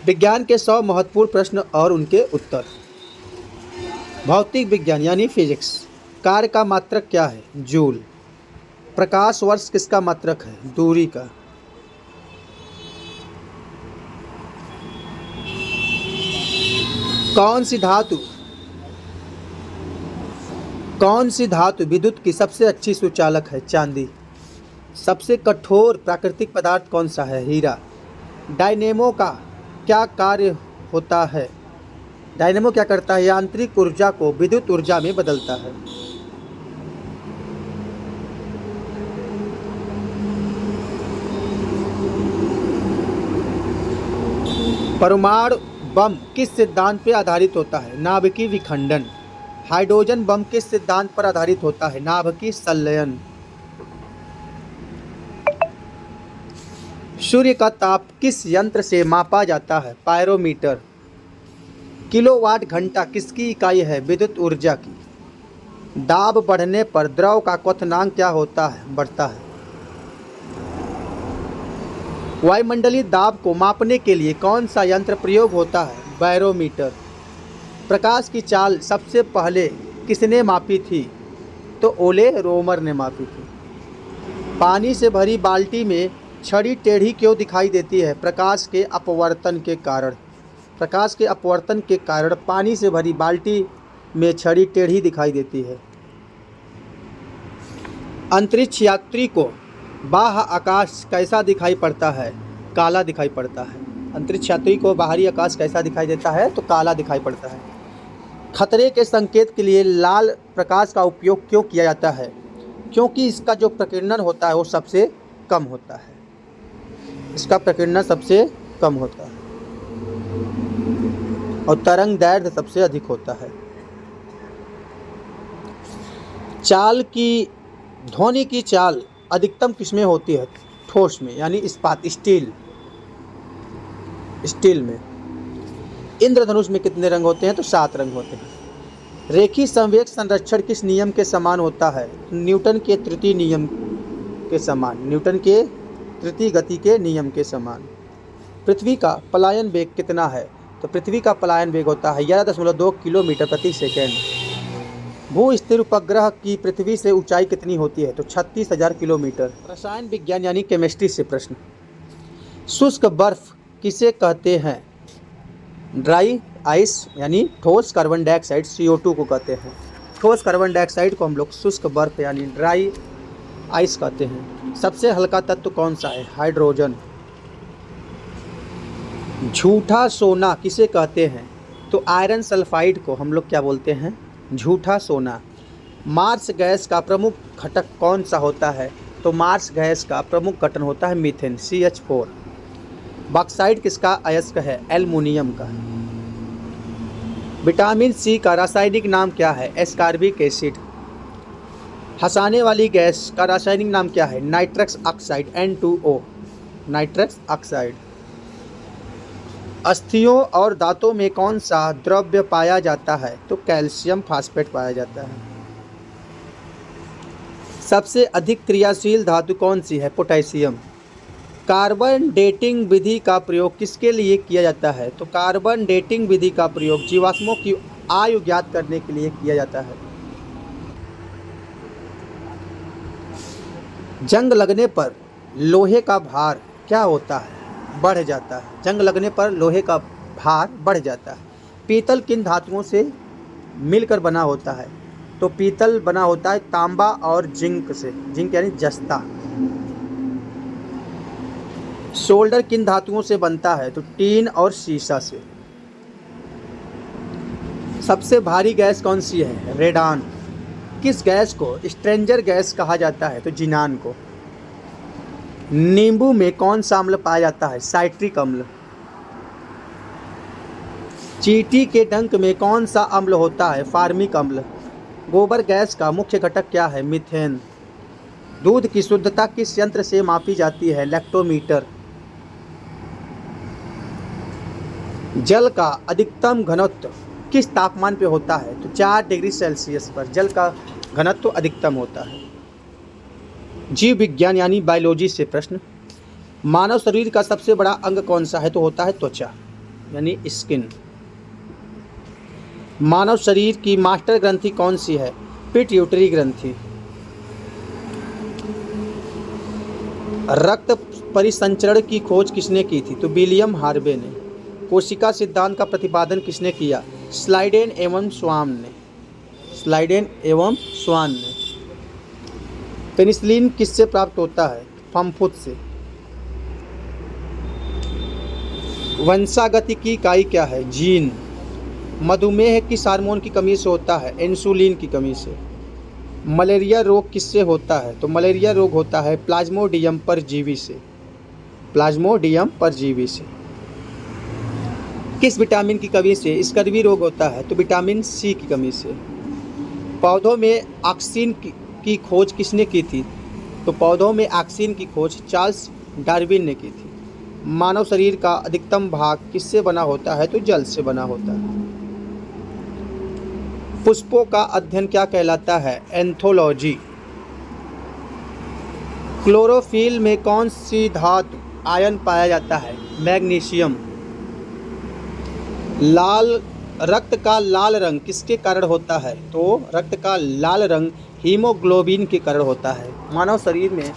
विज्ञान के 100 महत्वपूर्ण प्रश्न और उनके उत्तर। भौतिक विज्ञान यानी फिजिक्स। कार्य का मात्रक क्या है? जूल। प्रकाश वर्ष किसका मात्रक है? दूरी का। कौन सी धातु विद्युत की सबसे अच्छी सुचालक है? चांदी। सबसे कठोर प्राकृतिक पदार्थ कौन सा है? हीरा। डायनेमो का क्या कार्य होता है? डायनेमो क्या करता है? यांत्रिक ऊर्जा को विद्युत ऊर्जा में बदलता है। परमाणु बम किस सिद्धांत पर आधारित होता है? नाभिकीय विखंडन। हाइड्रोजन बम किस सिद्धांत पर आधारित होता है? नाभिकीय संलयन। सूर्य का ताप किस यंत्र से मापा जाता है? पायरोमीटर। किलोवाट घंटा किसकी इकाई है? विद्युत ऊर्जा की। दाब बढ़ने पर द्रव का क्वथनांक क्या होता है? बढ़ता है। वायुमंडलीय दाब को मापने के लिए कौन सा यंत्र प्रयोग होता है? बैरोमीटर। प्रकाश की चाल सबसे पहले किसने मापी थी? तो ओले रोमर ने मापी थी। पानी से भरी बाल्टी में छड़ी टेढ़ी क्यों दिखाई देती है? प्रकाश के अपवर्तन के कारण। प्रकाश के अपवर्तन के कारण पानी से भरी बाल्टी में छड़ी टेढ़ी दिखाई देती है। अंतरिक्ष यात्री को बाह्य आकाश कैसा दिखाई पड़ता है? काला दिखाई पड़ता है। अंतरिक्ष यात्री को बाहरी आकाश कैसा दिखाई देता है? तो काला दिखाई पड़ता है। खतरे के संकेत के लिए लाल प्रकाश का उपयोग क्यों किया जाता है? क्योंकि इसका जो प्रकीर्णन होता है वो सबसे कम होता है। इसका प्रकीर्णन सबसे कम होता है और तरंग दैर्घ्य सबसे अधिक होता है। ध्वनि की चाल अधिकतम किसमें होती है? ठोस में यानी इस्पात, स्टील में। इंद्रधनुष में कितने रंग होते हैं? तो 7 रंग होते हैं। रेखीय संवेग संरक्षण किस नियम के समान होता है? न्यूटन के तृतीय नियम के समान। न्यूटन के तृतीय गति के नियम के समान। पृथ्वी का पलायन वेग कितना है? तो पृथ्वी का पलायन वेग होता है 11.2 किलोमीटर प्रति सेकेंड। भू स्थिर उपग्रह की पृथ्वी से ऊंचाई कितनी होती है? तो 36,000 किलोमीटर। रसायन विज्ञान यानी केमिस्ट्री से प्रश्न। शुष्क बर्फ किसे कहते हैं? ड्राई आइस यानी ठोस कार्बन डाइऑक्साइड CO2 को कहते हैं। ठोस कार्बन डाइऑक्साइड को हम लोग शुष्क बर्फ यानी ड्राई आइस कहते हैं। सबसे हल्का तत्व कौन सा है? हाइड्रोजन। झूठा सोना किसे कहते हैं? तो आयरन सल्फाइड को हम लोग क्या बोलते हैं? झूठा सोना। मार्स गैस का प्रमुख घटक कौन सा होता है? तो मार्स गैस का प्रमुख घटक होता है मीथेन, CH4। बॉक्साइट किसका अयस्क है? एल्युमिनियम का। विटामिन C का रासायनिक नाम क्या है? Ascorbic acid. हंसाने वाली गैस का रासायनिक नाम क्या है? Nitrous oxide, N2O, nitrous oxide. अस्थियों और दांतों में कौन सा द्रव्य पाया जाता है? तो कैल्शियम फास्फेट पाया जाता है। सबसे अधिक क्रियाशील धातु कौन सी है? पोटेशियम। कार्बन डेटिंग विधि का प्रयोग किसके लिए किया जाता है? तो कार्बन डेटिंग विधि का प्रयोग जीवाश्मों की आयु ज्ञात करने के लिए किया जाता है। जंग लगने पर लोहे का भार क्या होता है? बढ़ जाता है। जंग लगने पर लोहे का भार बढ़ जाता है। पीतल किन धातुओं से मिलकर बना होता है? तो पीतल बना होता है तांबा और जिंक से। जिंक यानी जस्ता। सोल्डर किन धातुओं से बनता है? तो टीन और सीसा से। सबसे भारी गैस कौन सी है? रेडान। किस गैस को स्ट्रेंजर गैस कहा जाता है? तो जिनान को। नींबू में कौन सा अम्ल पाया जाता है? साइट्रिक अम्ल। चींटी के डंक में कौन सा अम्ल होता है? फार्मिक अम्ल। गोबर गैस का मुख्य घटक क्या है? मीथेन। दूध की शुद्धता किस यंत्र से मापी जाती है? लैक्टोमीटर। जल का अधिकतम घनत्व किस तापमान पे होता है? तो 4 डिग्री सेल्सियस पर जल का घनत्व अधिकतम होता है। जीव विज्ञान यानी बायोलॉजी से प्रश्न। मानव शरीर का सबसे बड़ा अंग कौन सा है? तो होता है त्वचा। यानी स्किन। मानव शरीर की मास्टर ग्रंथि कौन सी है? पिट्यूटरी ग्रंथि। रक्त परिसंचरण की खोज किसने की थी? तो विलियम हार्वे ने। कोशिका सिद्धांत का प्रतिपादन किसने किया? स्लाइडेन एवं स्वान ने। स्लाइडेन एवं स्वान ने। पेनिसिलिन किससे प्राप्त होता है? फफूंद से। वंशागति की इकाई क्या है? जीन। मधुमेह किस हार्मोन की कमी से होता है? इंसुलिन की कमी से। मलेरिया रोग किससे होता है? तो मलेरिया रोग होता है प्लाज्मोडियम परजीवी से। प्लाज्मोडियम परजीवी से। किस विटामिन की कमी से स्कर्वी रोग होता है? तो विटामिन सी की कमी से। पौधों में ऑक्सीन की खोज किसने की थी? तो पौधों में ऑक्सीन की खोज चार्ल्स डार्विन ने की थी। मानव शरीर का अधिकतम भाग किससे बना होता है? तो जल से बना होता है। पुष्पों का अध्ययन क्या कहलाता है? एंथोलॉजी। क्लोरोफिल में कौन सी धातु आयन पाया जाता है? मैग्नीशियम। लाल रक्त का लाल रंग किसके कारण होता है? तो रक्त का लाल रंग हीमोग्लोबिन के कारण होता है। मानव शरीर में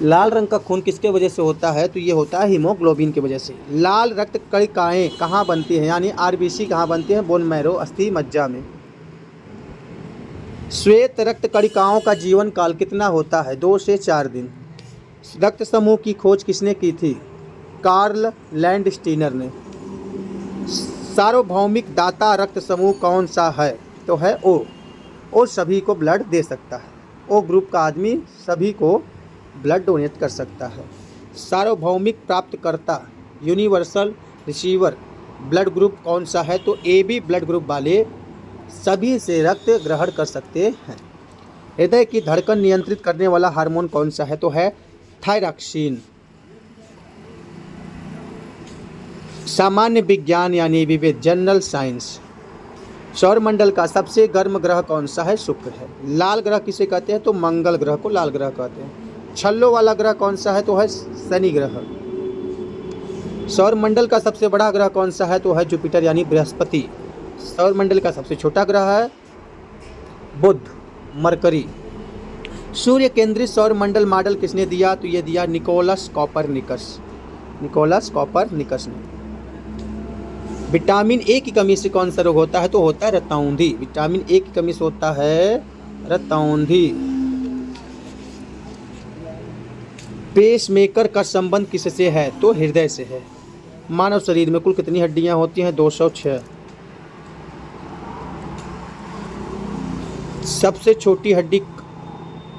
लाल रंग का खून किसके वजह से होता है? तो ये होता है हीमोग्लोबिन की वजह से। लाल रक्त कणिकाएँ कहाँ बनती हैं, यानी आरबीसी कहाँ बनती हैं? बोन मैरो, अस्थि मज्जा में। श्वेत रक्त कणिकाओं का जीवन काल कितना होता है? 2 से 4 दिन। रक्त समूह की खोज किसने की थी? कार्ल लैंडस्टीनर ने। सार्वभौमिक दाता रक्त समूह कौन सा है? तो है ओ। ओ सभी को ब्लड दे सकता है। ओ ग्रुप का आदमी सभी को ब्लड डोनेट कर सकता है। सार्वभौमिक प्राप्तकर्ता यूनिवर्सल रिसीवर ब्लड ग्रुप कौन सा है? तो ए बी ब्लड ग्रुप वाले सभी से रक्त ग्रहण कर सकते हैं। हृदय की धड़कन नियंत्रित करने वाला हार्मोन कौन सा है? तो है थायरॉक्सिन। सामान्य विज्ञान यानी विविध जनरल साइंस। सौरमंडल का सबसे गर्म ग्रह कौन सा है? शुक्र है। लाल ग्रह किसे कहते हैं? तो मंगल ग्रह को लाल ग्रह कहते हैं। छल्लों वाला ग्रह कौन सा है? तो है शनि ग्रह। सौरमंडल का सबसे बड़ा ग्रह कौन सा है? तो है जुपिटर यानी बृहस्पति। सौरमंडल का सबसे छोटा ग्रह है बुध, मरकरी। सूर्य केंद्रित सौरमंडल मॉडल किसने दिया? तो ये दिया निकोलस कॉपरनिकस। निकोलस कॉपरनिकस ने। विटामिन ए की कमी से कौन सा रोग होता है? तो होता है रतौंधी। विटामिन ए की कमी से होता है रतौंधी। पेसमेकर का संबंध किससे है? तो हृदय से है। मानव शरीर में कुल कितनी हड्डियां होती हैं? 206। सबसे छोटी हड्डी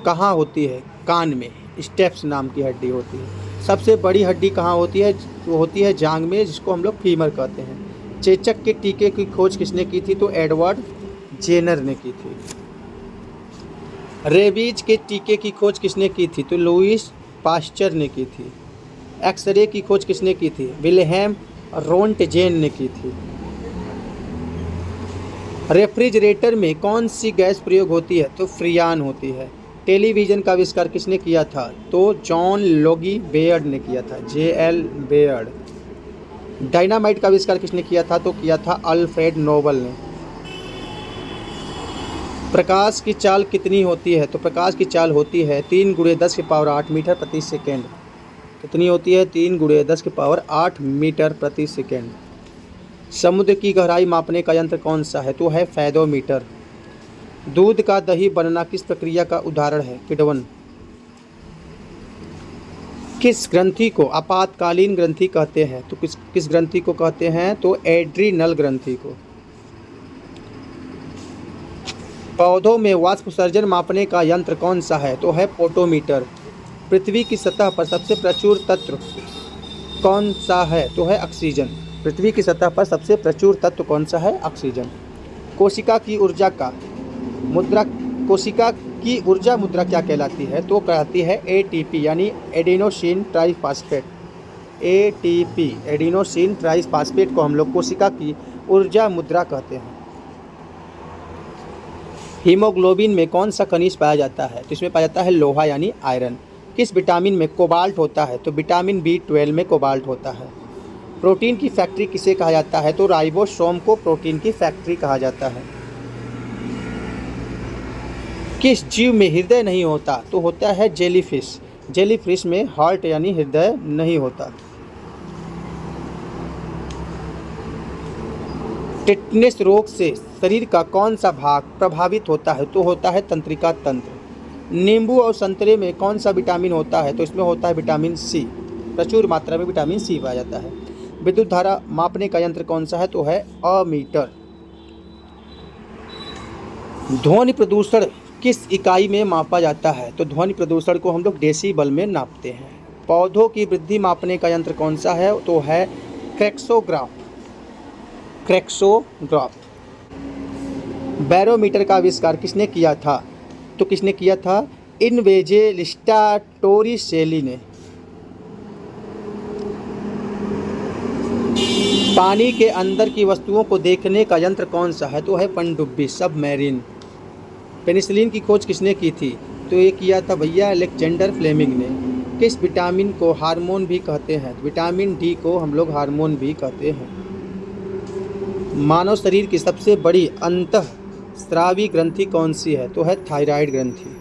कहाँ होती है? कान में, स्टेप्स नाम की हड्डी होती है। सबसे बड़ी हड्डी कहाँ होती है? वो होती है जांघ में, जिसको हम लोग फीमर कहते हैं। चेचक के टीके की खोज किसने की थी? तो एडवर्ड जेनर ने की थी। रेबीज के टीके की खोज किसने की थी? तो लुईस पास्चर ने की थी। एक्सरे की खोज किसने की थी? विल्हेम रोंटजेन ने की थी। रेफ्रिजरेटर में कौन सी गैस प्रयोग होती है? तो फ्रियान होती है। टेलीविज़न का आविष्कार किसने किया था? तो जॉन लोगी बेयर्ड ने किया था। JL Baird. डायनामाइट का आविष्कार किसने किया था? तो किया था अल्फ्रेड नोबल ने। प्रकाश की चाल कितनी होती है? तो प्रकाश की चाल होती है 3 × 10⁸ मीटर प्रति सेकेंड। कितनी होती है? 3 × 10⁸ मीटर प्रति सेकेंड। समुद्र की गहराई मापने का यंत्र कौन सा है? तो है फैदोमीटर। दूध का दही बनना किस प्रक्रिया का उदाहरण है? किण्वन। किस ग्रंथि को आपातकालीन ग्रंथि कहते हैं? तो किस ग्रंथि को कहते हैं? तो एड्रीनल ग्रंथि को। पौधों में वाष्पोत्सर्जन मापने का यंत्र कौन सा है? तो है पोटोमीटर। पृथ्वी की सतह पर सबसे प्रचुर तत्व कौन सा है? तो है ऑक्सीजन। पृथ्वी की सतह पर सबसे प्रचुर तत्व कौन सा है? ऑक्सीजन। कोशिका की ऊर्जा मुद्रा क्या कहलाती है? तो कहलाती है ATP यानी adenosine triphosphate. ATP adenosine triphosphate को हम लोग कोशिका की ऊर्जा मुद्रा कहते हैं। हीमोग्लोबिन में कौन सा खनिज पाया जाता है? तो इसमें पाया जाता है लोहा यानी आयरन। किस विटामिन में कोबाल्ट होता है? तो विटामिन B12 में कोबाल्ट होता है। प्रोटीन की फैक्ट्री किसे कहा जाता है? तो राइबोसोम को प्रोटीन की फैक्ट्री कहा जाता है। किस जीव में हृदय नहीं होता? तो होता है जेलीफिश। जेलीफिश में हार्ट यानी हृदय नहीं होता। टिटनेस रोग से शरीर का कौन सा भाग प्रभावित होता है? तो होता है तंत्रिका तंत्र। नींबू और संतरे में कौन सा विटामिन होता है? तो इसमें होता है विटामिन सी। प्रचुर मात्रा में विटामिन सी पाया जाता है। विद्युत धारा मापने का यंत्र कौन सा है? तो है अमीटर। ध्वनि प्रदूषण किस इकाई में मापा जाता है? तो ध्वनि प्रदूषण को हम लोग डेसीबल में नापते हैं। पौधों की वृद्धि मापने का यंत्र कौन सा है? तो है क्रेक्सोग्राफ। क्रेक्सोग्राफ। बैरोमीटर का आविष्कार किसने किया था? तो किसने किया था? इन्वेंजेलिस्टा टोरिसेली ने। पानी के अंदर की वस्तुओं को देखने का यंत्र कौन सा है? तो है पनडुब्बी, सबमरीन। पेनिसिलिन की खोज किसने की थी? तो ये किया था भैया अलेक्जेंडर फ्लेमिंग ने। किस विटामिन को हार्मोन भी कहते हैं? विटामिन डी को हम लोग हार्मोन भी कहते हैं। मानव शरीर की सबसे बड़ी अंतःस्रावी ग्रंथि कौन सी है? तो है थायराइड ग्रंथि।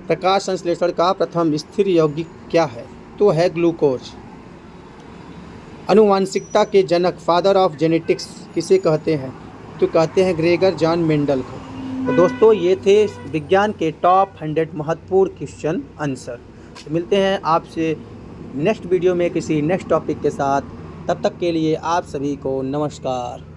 प्रकाश संश्लेषण का प्रथम स्थिर यौगिक क्या है? तो है ग्लूकोज। आनुवांशिकता के जनक, फादर ऑफ जेनेटिक्स किसे कहते हैं? तो कहते हैं ग्रेगर जॉन मेंडल को। तो दोस्तों ये थे विज्ञान के टॉप 100 महत्वपूर्ण क्वेश्चन आंसर। तो मिलते हैं आपसे नेक्स्ट वीडियो में किसी नेक्स्ट टॉपिक के साथ। तब तक के लिए आप सभी को नमस्कार।